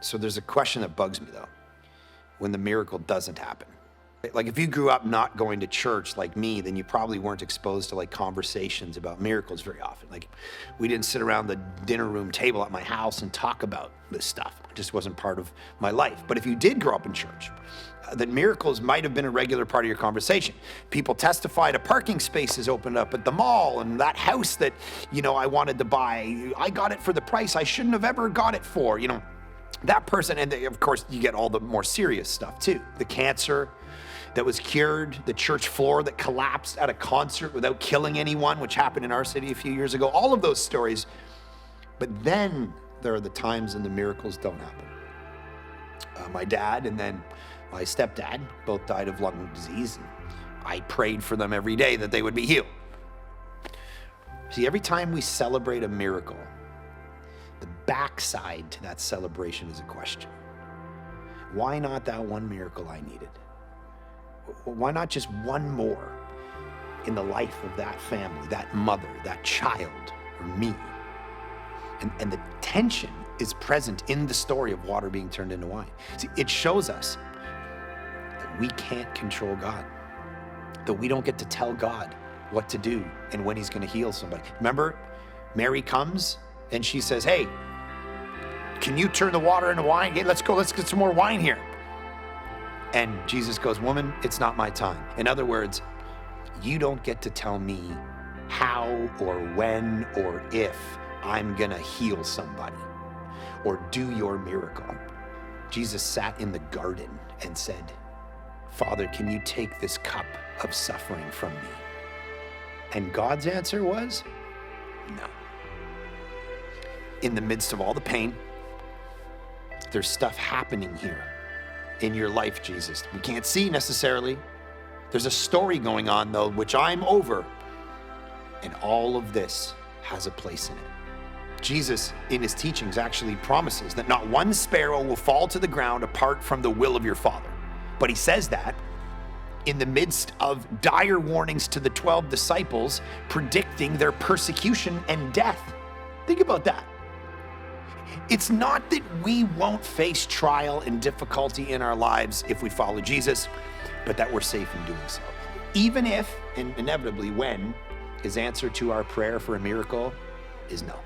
So there's a question that bugs me though, when the miracle doesn't happen. Like if you grew up not going to church like me, then you probably weren't exposed to like conversations about miracles very often. Like we didn't sit around the dinner room table at my house and talk about this stuff. It just wasn't part of my life. But if you did grow up in church, then miracles might have been a regular part of your conversation. People testified a parking spaces opened up at the mall, and that house that, I wanted to buy, I got it for the price I shouldn't have ever got it for, that person. And of course you get all the more serious stuff too. The cancer that was cured, the church floor that collapsed at a concert without killing anyone, which happened in our city a few years ago, all of those stories. But then there are the times when the miracles don't happen. My dad and then my stepdad both died of lung disease, and I prayed for them every day that they would be healed. See, every time we celebrate a miracle, the backside to that celebration is a question. Why not that one miracle I needed? Why not just one more in the life of that family, that mother, that child, or me? And the tension is present in the story of water being turned into wine. See, it shows us that we can't control God, that we don't get to tell God what to do and when he's going to heal somebody. Remember, Mary comes and she says, hey, can you turn the water into wine? Hey, let's get some more wine here. And Jesus goes, woman, it's not my time. In other words, you don't get to tell me how or when or if I'm gonna heal somebody or do your miracle. Jesus sat in the garden and said, Father, can you take this cup of suffering from me? And God's answer was, no. In the midst of all the pain, there's stuff happening here in your life, Jesus. We can't see necessarily. There's a story going on though, which I'm over. And all of this has a place in it. Jesus, in his teachings, actually promises that not one sparrow will fall to the ground apart from the will of your Father. But he says that in the midst of dire warnings to the 12 disciples, predicting their persecution and death. Think about that. It's not that we won't face trial and difficulty in our lives if we follow Jesus, but that we're safe in doing so. Even if, and inevitably when, his answer to our prayer for a miracle is no.